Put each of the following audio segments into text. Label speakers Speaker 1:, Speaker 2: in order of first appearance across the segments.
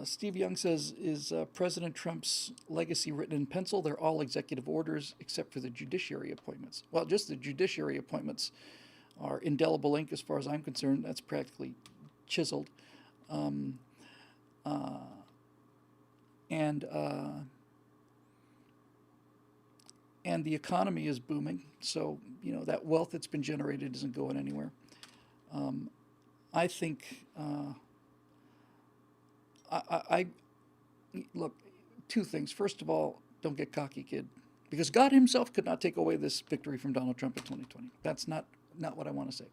Speaker 1: Steve Young says, is President Trump's legacy written in pencil? They're all executive orders except for the judiciary appointments. Well, just the judiciary appointments are indelible ink as far as I'm concerned. That's practically chiseled. Um, uh, and and the economy is booming. So, that wealth that's been generated isn't going anywhere. Um, I think, I look, two things. First of all, don't get cocky, kid, because God Himself could not take away this victory from Donald Trump in 2020. That's not what I want to say.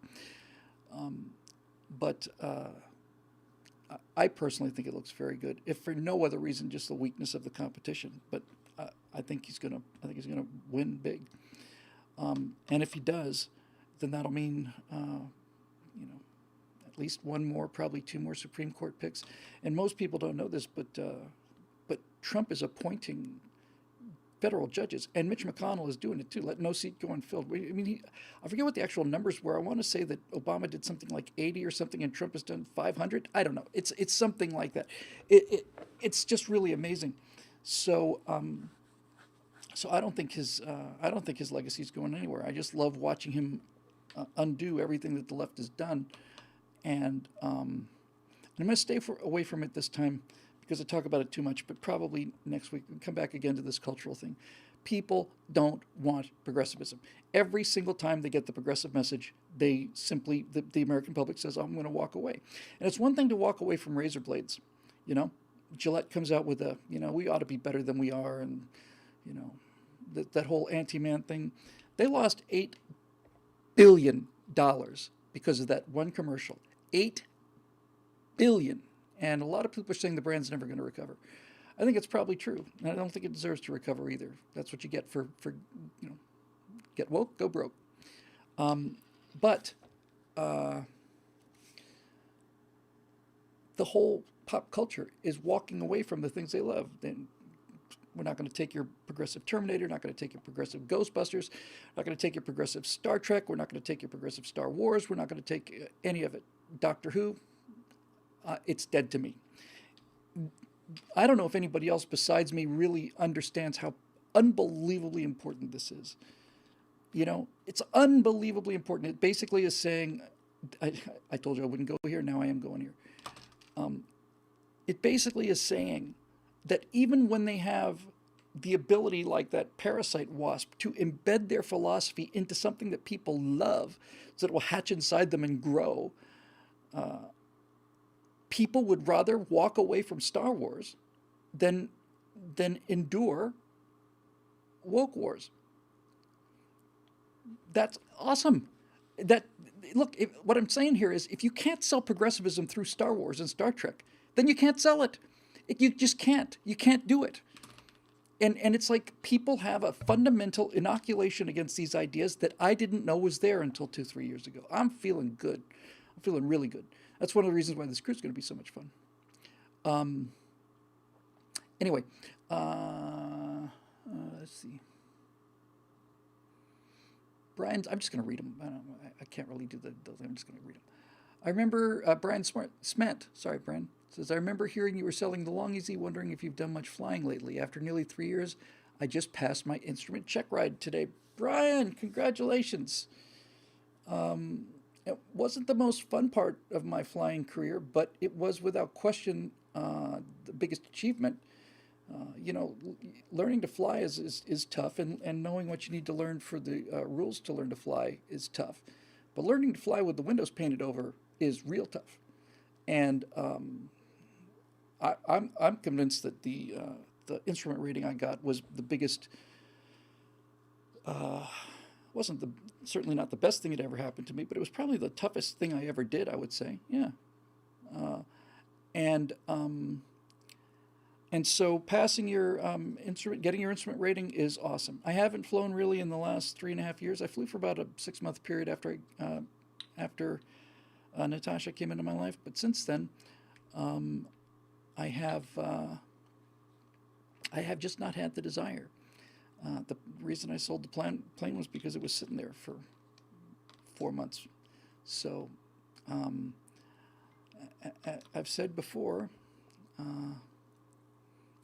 Speaker 1: Um, but I personally think it looks very good, if for no other reason, just the weakness of the competition. But I think he's gonna. I think he's gonna win big. And if he does, then that'll mean, at least one more, probably two more Supreme Court picks. And most people don't know this, but Trump is appointing federal judges, and Mitch McConnell is doing it too. Let no seat go unfilled. I mean, I forget what the actual numbers were. I want to say that Obama did something like 80 or something, and Trump has done 500. I don't know. It's something like that. It's just really amazing. So so I don't think his legacy is going anywhere. I just love watching him undo everything that the left has done, and I'm going to stay away from it this time because I talk about it too much. But probably next week we'll come back again to this cultural thing. People don't want progressivism. Every single time they get the progressive message, they simply the American public says, "I'm going to walk away." And it's one thing to walk away from razor blades, you know. Gillette comes out with we ought to be better than we are, and that whole anti-man thing. They lost $8 billion because of that one commercial. $8 billion, and a lot of people are saying the brand's never going to recover. I think it's probably true, and I don't think it deserves to recover either. That's what you get for get woke, go broke. But the whole pop culture is walking away from the things they love. Then we're not going to take your progressive Terminator, not going to take your progressive Ghostbusters, not going to take your progressive Star Trek, we're not going to take your progressive Star Wars, we're not going to take any of it. Doctor Who, it's dead to me. I don't know if anybody else besides me really understands how unbelievably important this is. It's unbelievably important. It basically is saying, I told you I wouldn't go here, now I am going here. It basically is saying that even when they have the ability, like that parasite wasp, to embed their philosophy into something that people love so that it will hatch inside them and grow, people would rather walk away from Star Wars than endure woke wars. That's awesome. What I'm saying here is, if you can't sell progressivism through Star Wars and Star Trek, then you can't sell it. You just can't. You can't do it. And it's like people have a fundamental inoculation against these ideas that I didn't know was there until 2-3 years ago. I'm feeling good. I'm feeling really good. That's one of the reasons why this cruise is going to be so much fun. Anyway, let's see. Brian's, I'm just going to read them. I can't really do those. I'm just going to read them. I remember Brian Sment. Sorry, Brian. Says, I remember hearing you were selling the Long Easy, wondering if you've done much flying lately. After nearly 3 years, I just passed my instrument check ride today. Brian, congratulations. It wasn't the most fun part of my flying career, but it was without question the biggest achievement. Learning to fly is tough, and knowing what you need to learn for the rules to learn to fly is tough. But learning to fly with the windows painted over is real tough. And I'm convinced that the instrument rating I got was the biggest. Wasn't certainly not the best thing that ever happened to me, but it was probably the toughest thing I ever did, I would say. Yeah. And so passing your getting your instrument rating is awesome. I haven't flown really in the last 3.5 years. I flew for about a 6-month period after Natasha came into my life, but since then, I have just not had the desire. The reason I sold the plane was because it was sitting there for 4 months. So I've said before,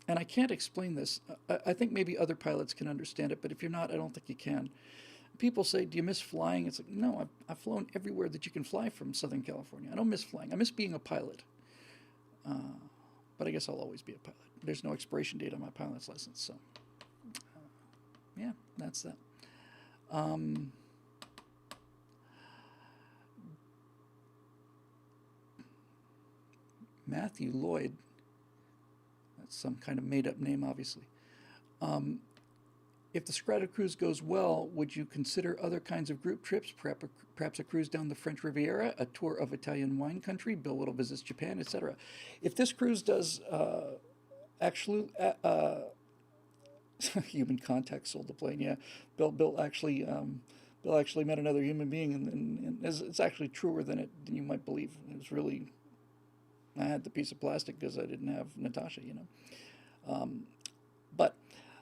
Speaker 1: and I can't explain this. I think maybe other pilots can understand it, but if you're not, I don't think you can. People say, "Do you miss flying?" It's like, no, I've flown everywhere that you can fly from Southern California. I don't miss flying. I miss being a pilot. But I guess I'll always be a pilot. There's no expiration date on my pilot's license, so yeah, that's that. Um, Matthew Lloyd, that's some kind of made-up name, obviously. Um, if the Strata cruise goes well, would you consider other kinds of group trips, perhaps a cruise down the French Riviera, a tour of Italian wine country, Bill Whittle visits Japan, etc.? If this cruise does actually, human contact sold the plane, yeah. Bill actually, Bill actually met another human being, and it's actually truer than you might believe. It was really, I had the piece of plastic because I didn't have Natasha, you know. But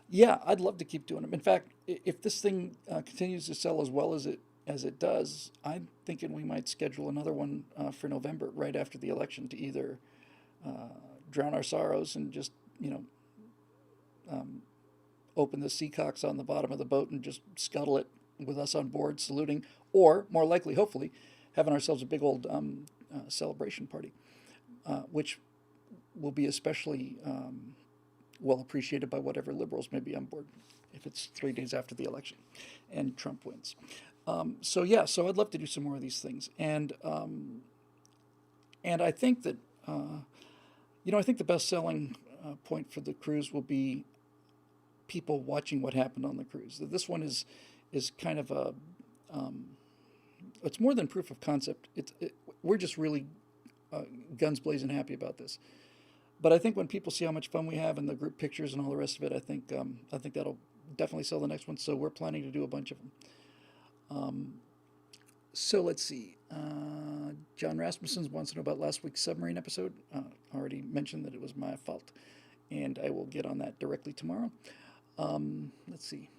Speaker 1: yeah, I'd love to keep doing them. In fact, if this thing continues to sell as well as it does, I'm thinking we might schedule another one for November, right after the election, to either drown our sorrows and just, you know, open the seacocks on the bottom of the boat and just scuttle it with us on board saluting, or more likely, hopefully, having ourselves a big old celebration party, which will be especially well appreciated by whatever liberals may be on board if it's 3 days after the election and Trump wins. So yeah, so I'd love to do some more of these things, and I think that I think the best selling point for the cruise will be people watching what happened on the cruise. This one is kind of a it's more than proof of concept. We're just really guns blazing happy about this. But I think when people see how much fun we have and the group pictures and all the rest of it, I think that'll definitely sell the next one. So we're planning to do a bunch of them. So let's see. John Rasmussen wants to know about last week's submarine episode. Already mentioned that it was my fault, and I will get on that directly tomorrow. Let's see.